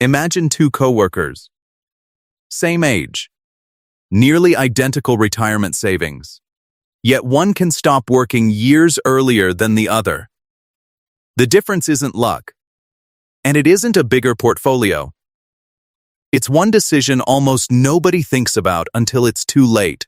Imagine two coworkers, same age, nearly identical retirement savings. Yet one can stop working years earlier than the other. The difference isn't luck, and it isn't a bigger portfolio. It's one decision almost nobody thinks about until it's too late.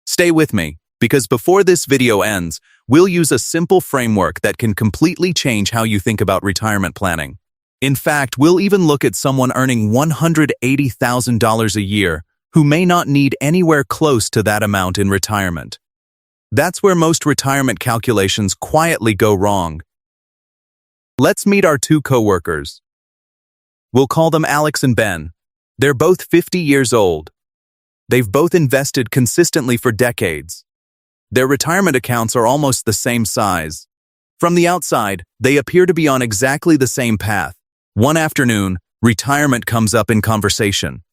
Stay with me, because before this video ends, we'll use a simple framework that can completely change how you think about retirement planning. In fact, we'll even look at someone earning $180,000 a year who may not need anywhere close to that amount in retirement. That's where most retirement calculations quietly go wrong. Let's meet our two coworkers. We'll call them Alex and Ben. They're both 50 years old. They've both invested consistently for decades. Their retirement accounts are almost the same size. From the outside, they appear to be on exactly the same path. One afternoon, retirement comes up in conversation.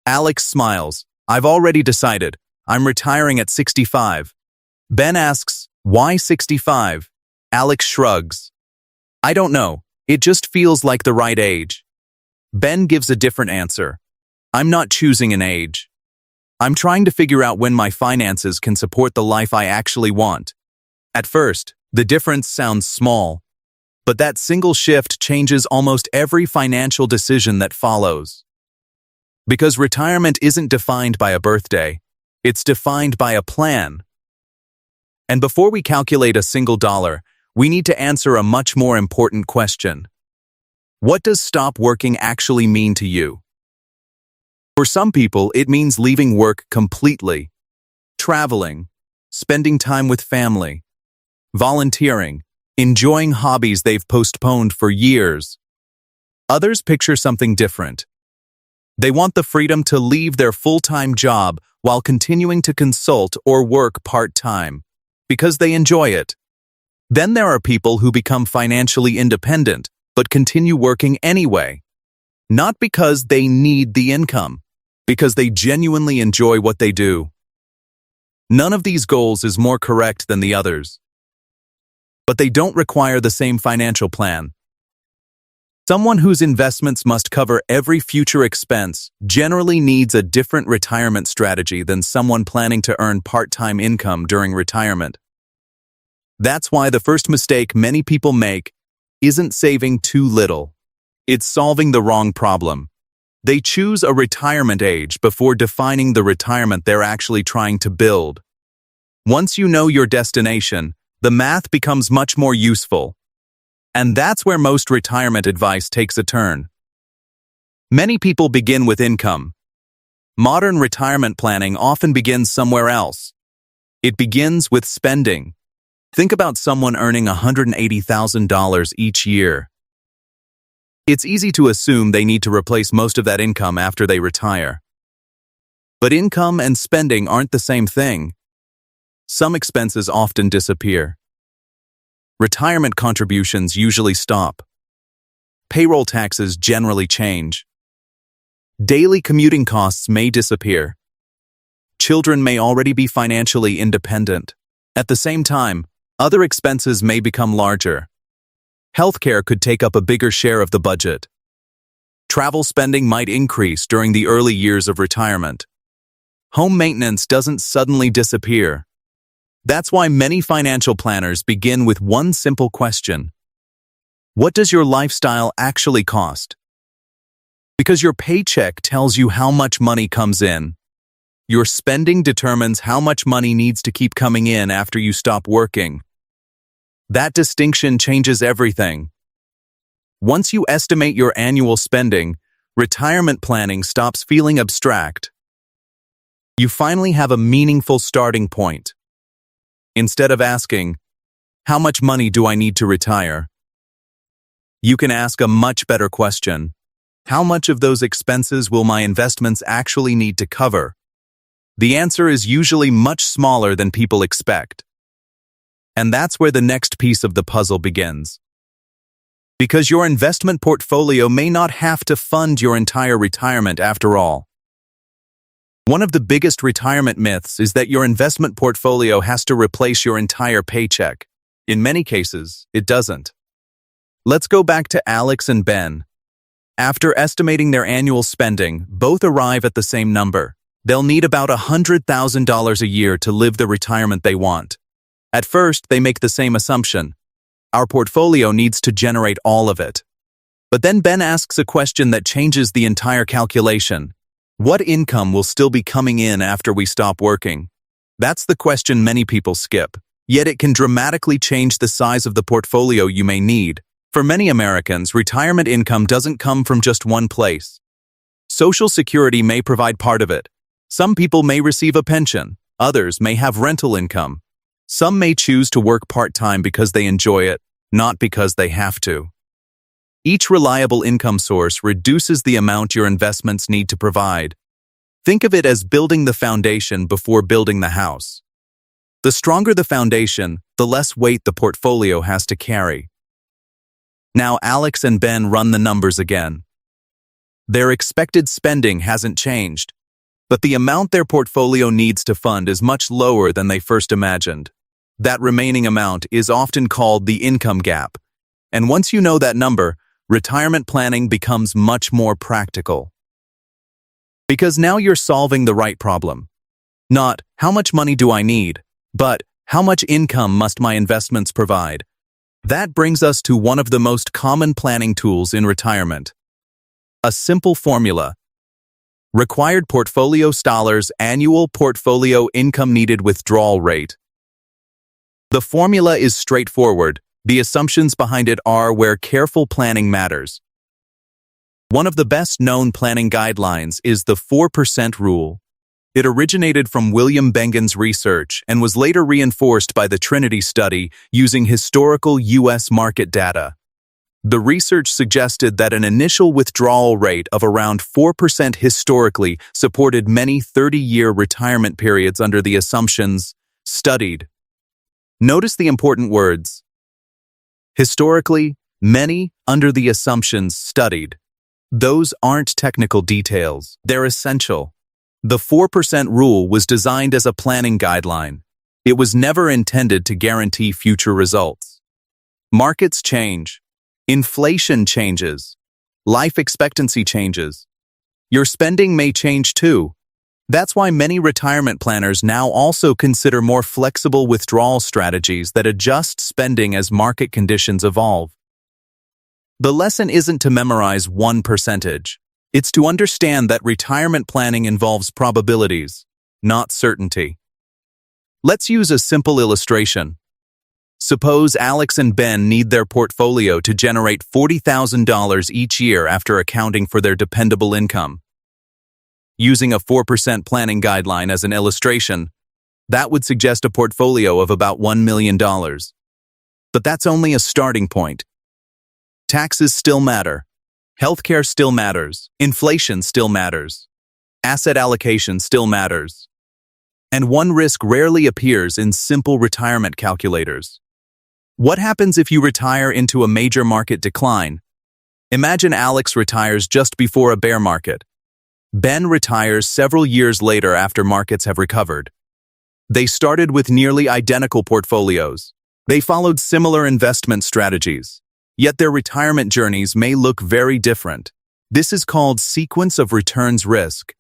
Alex smiles. "I've already decided. I'm retiring at 65. Ben asks, "Why 65? Alex shrugs. "I don't know. It just feels like the right age." Ben gives a different answer. "I'm not choosing an age. I'm trying to figure out when my finances can support the life I actually want." At first, the difference sounds small, but that single shift changes almost every financial decision that follows. Because retirement isn't defined by a birthday, it's defined by a plan. And before we calculate a single dollar, we need to answer a much more important question. What does stop working actually mean to you? For some people, it means leaving work completely, traveling, spending time with family, volunteering, enjoying hobbies they've postponed for years. Others picture something different. They want the freedom to leave their full-time job while continuing to consult or work part-time, because they enjoy it. Then there are people who become financially independent, but continue working anyway. Not because they need the income, because they genuinely enjoy what they do. None of these goals is more correct than the others. But they don't require the same financial plan. Someone whose investments must cover every future expense generally needs a different retirement strategy than someone planning to earn part-time income during retirement. That's why the first mistake many people make isn't saving too little. It's solving the wrong problem. They choose a retirement age before defining the retirement they're actually trying to build. Once you know your destination, the math becomes much more useful. And that's where most retirement advice takes a turn. Many people begin with income. Modern retirement planning often begins somewhere else. It begins with spending. Think about someone earning $180,000 each year. It's easy to assume they need to replace most of that income after they retire. But income and spending aren't the same thing. Some expenses often disappear. Retirement contributions usually stop. Payroll taxes generally change. Daily commuting costs may disappear. Children may already be financially independent. At the same time, other expenses may become larger. Healthcare could take up a bigger share of the budget. Travel spending might increase during the early years of retirement. Home maintenance doesn't suddenly disappear. That's why many financial planners begin with one simple question. What does your lifestyle actually cost? Because your paycheck tells you how much money comes in. Your spending determines how much money needs to keep coming in after you stop working. That distinction changes everything. Once you estimate your annual spending, retirement planning stops feeling abstract. You finally have a meaningful starting point. Instead of asking, "How much money do I need to retire?" you can ask a much better question. How much of those expenses will my investments actually need to cover? The answer is usually much smaller than people expect. And that's where the next piece of the puzzle begins. Because your investment portfolio may not have to fund your entire retirement after all. One of the biggest retirement myths is that your investment portfolio has to replace your entire paycheck. In many cases, it doesn't. Let's go back to Alex and Ben. After estimating their annual spending, both arrive at the same number. They'll need about $100,000 a year to live the retirement they want. At first, they make the same assumption. Our portfolio needs to generate all of it. But then Ben asks a question that changes the entire calculation. What income will still be coming in after we stop working? That's the question many people skip. Yet it can dramatically change the size of the portfolio you may need. For many Americans, retirement income doesn't come from just one place. Social Security may provide part of it. Some people may receive a pension. Others may have rental income. Some may choose to work part-time because they enjoy it, not because they have to. Each reliable income source reduces the amount your investments need to provide. Think of it as building the foundation before building the house. The stronger the foundation, the less weight the portfolio has to carry. Now Alex and Ben run the numbers again. Their expected spending hasn't changed, but the amount their portfolio needs to fund is much lower than they first imagined. That remaining amount is often called the income gap. And once you know that number, retirement planning becomes much more practical. Because now you're solving the right problem. Not, how much money do I need? But, how much income must my investments provide? That brings us to one of the most common planning tools in retirement. A simple formula. Required portfolio dollars annual portfolio income needed withdrawal rate. The formula is straightforward. The assumptions behind it are where careful planning matters. One of the best-known planning guidelines is the 4% rule. It originated from William Bengen's research and was later reinforced by the Trinity study using historical U.S. market data. The research suggested that an initial withdrawal rate of around 4% historically supported many 30-year retirement periods under the assumptions studied. Notice the important words. Historically, many under the assumptions studied. Those aren't technical details. They're essential. The 4% rule was designed as a planning guideline. It was never intended to guarantee future results. Markets change. Inflation changes. Life expectancy changes. Your spending may change too. That's why many retirement planners now also consider more flexible withdrawal strategies that adjust spending as market conditions evolve. The lesson isn't to memorize one percentage. It's to understand that retirement planning involves probabilities, not certainty. Let's use a simple illustration. Suppose Alex and Ben need their portfolio to generate $40,000 each year after accounting for their dependable income. Using a 4% planning guideline as an illustration, that would suggest a portfolio of about $1 million. But that's only a starting point. Taxes still matter. Healthcare still matters. Inflation still matters. Asset allocation still matters. And one risk rarely appears in simple retirement calculators. What happens if you retire into a major market decline? Imagine Alex retires just before a bear market. Ben retires several years later after markets have recovered. They started with nearly identical portfolios. They followed similar investment strategies. Yet their retirement journeys may look very different. This is called sequence of returns risk.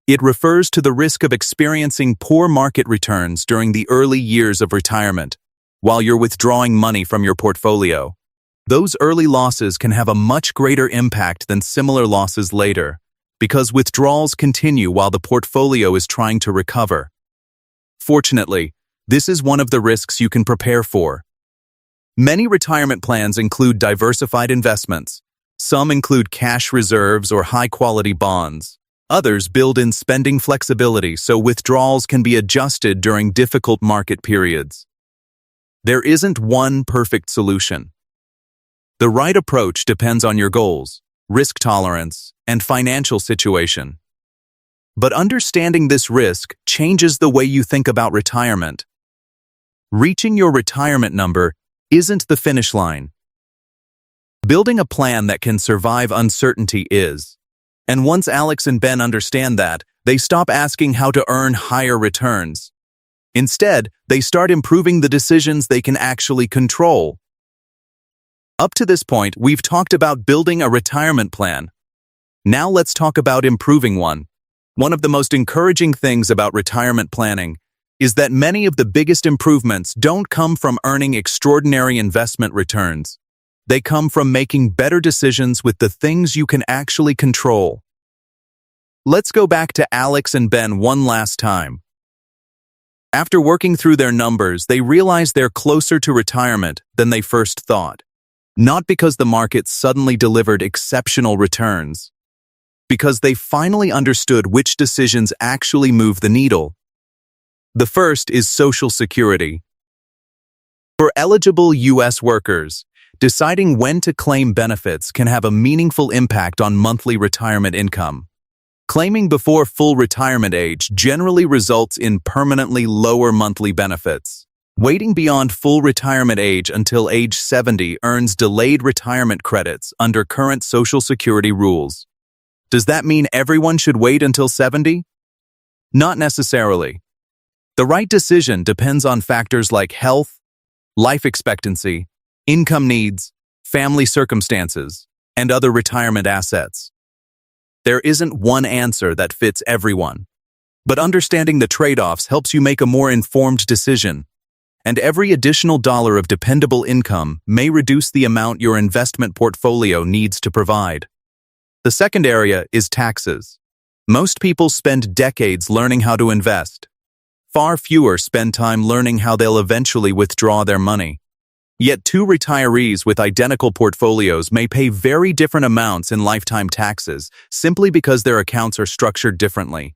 It refers to the risk of experiencing poor market returns during the early years of retirement, while you're withdrawing money from your portfolio. Those early losses can have a much greater impact than similar losses later, because withdrawals continue while the portfolio is trying to recover. Fortunately, this is one of the risks you can prepare for. Many retirement plans include diversified investments. Some include cash reserves or high-quality bonds. Others build in spending flexibility so withdrawals can be adjusted during difficult market periods. There isn't one perfect solution. The right approach depends on your goals, risk tolerance, and financial situation. But understanding this risk changes the way you think about retirement. Reaching your retirement number isn't the finish line. Building a plan that can survive uncertainty is. And once Alex and Ben understand that, they stop asking how to earn higher returns. Instead, they start improving the decisions they can actually control. Up to this point, we've talked about building a retirement plan. Now let's talk about improving one. One of the most encouraging things about retirement planning is that many of the biggest improvements don't come from earning extraordinary investment returns. They come from making better decisions with the things you can actually control. Let's go back to Alex and Ben one last time. After working through their numbers, they realize they're closer to retirement than they first thought. Not because the market suddenly delivered exceptional returns, because they finally understood which decisions actually move the needle. The first is Social Security. For eligible U.S. workers, deciding when to claim benefits can have a meaningful impact on monthly retirement income. Claiming before full retirement age generally results in permanently lower monthly benefits. Waiting beyond full retirement age until age 70 earns delayed retirement credits under current Social Security rules. Does that mean everyone should wait until 70? Not necessarily. The right decision depends on factors like health, life expectancy, income needs, family circumstances, and other retirement assets. There isn't one answer that fits everyone, but understanding the trade-offs helps you make a more informed decision, and every additional dollar of dependable income may reduce the amount your investment portfolio needs to provide. The second area is taxes. Most people spend decades learning how to invest. Far fewer spend time learning how they'll eventually withdraw their money. Yet two retirees with identical portfolios may pay very different amounts in lifetime taxes simply because their accounts are structured differently.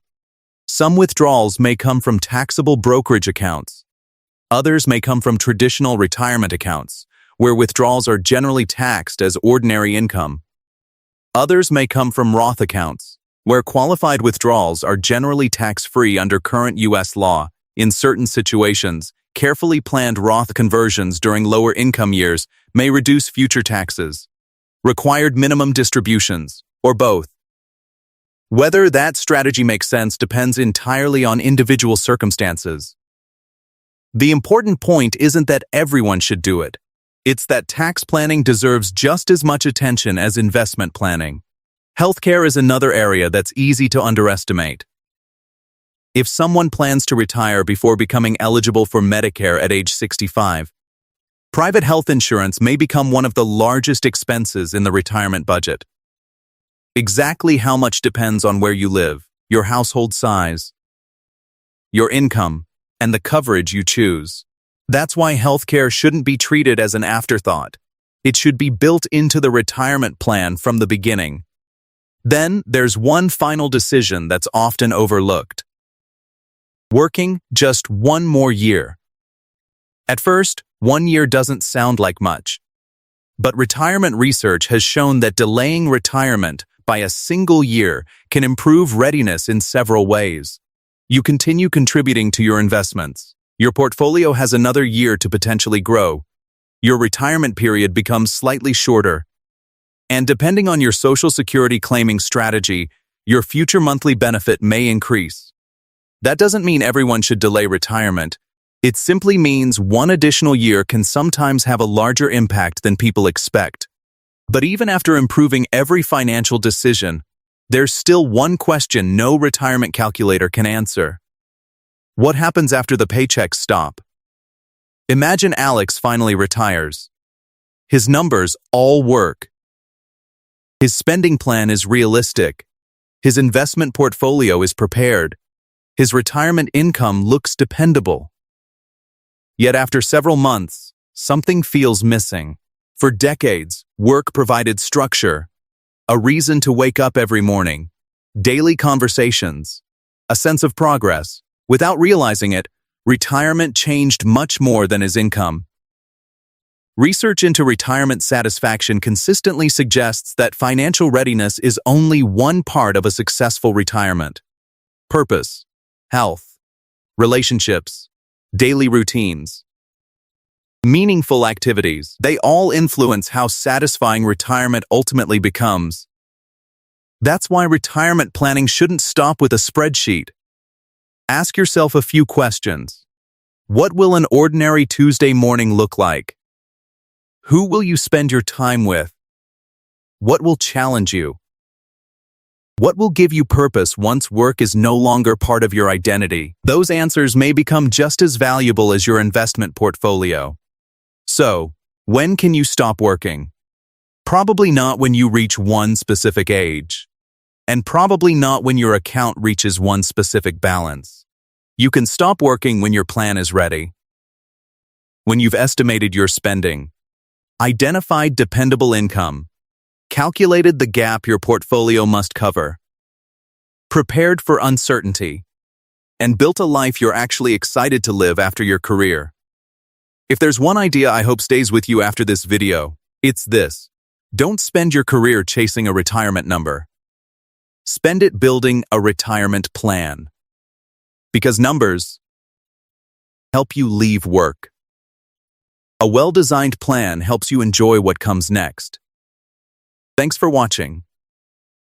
Some withdrawals may come from taxable brokerage accounts. Others may come from traditional retirement accounts, where withdrawals are generally taxed as ordinary income. Others may come from Roth accounts, where qualified withdrawals are generally tax-free under current U.S. law. In certain situations, carefully planned Roth conversions during lower income years may reduce future taxes. Required minimum distributions, or both. Whether that strategy makes sense depends entirely on individual circumstances. The important point isn't that everyone should do it. It's that tax planning deserves just as much attention as investment planning. Healthcare is another area that's easy to underestimate. If someone plans to retire before becoming eligible for Medicare at age 65, private health insurance may become one of the largest expenses in the retirement budget. Exactly how much depends on where you live, your household size, your income, and the coverage you choose. That's why healthcare shouldn't be treated as an afterthought. It should be built into the retirement plan from the beginning. Then there's one final decision that's often overlooked. Working just one more year. At first, 1 year doesn't sound like much. But retirement research has shown that delaying retirement by a single year can improve readiness in several ways. You continue contributing to your investments. Your portfolio has another year to potentially grow. Your retirement period becomes slightly shorter. And depending on your Social Security claiming strategy, your future monthly benefit may increase. That doesn't mean everyone should delay retirement. It simply means one additional year can sometimes have a larger impact than people expect. But even after improving every financial decision, there's still one question no retirement calculator can answer. What happens after the paychecks stop? Imagine Alex finally retires. His numbers all work. His spending plan is realistic. His investment portfolio is prepared. His retirement income looks dependable. Yet after several months, something feels missing. For decades, work provided structure, a reason to wake up every morning, daily conversations, a sense of progress. Without realizing it, retirement changed much more than his income. Research into retirement satisfaction consistently suggests that financial readiness is only one part of a successful retirement. Purpose, health, relationships, daily routines, meaningful activities, they all influence how satisfying retirement ultimately becomes. That's why retirement planning shouldn't stop with a spreadsheet. Ask yourself a few questions. What will an ordinary Tuesday morning look like? Who will you spend your time with? What will challenge you? What will give you purpose once work is no longer part of your identity? Those answers may become just as valuable as your investment portfolio. So, when can you stop working? Probably not when you reach one specific age. And probably not when your account reaches one specific balance. You can stop working when your plan is ready. When you've estimated your spending, identified dependable income, calculated the gap your portfolio must cover, prepared for uncertainty, and built a life you're actually excited to live after your career. If there's one idea I hope stays with you after this video, it's this. Don't spend your career chasing a retirement number. Spend it building a retirement plan. Because numbers help you leave work. A well-designed plan helps you enjoy what comes next. Thanks for watching.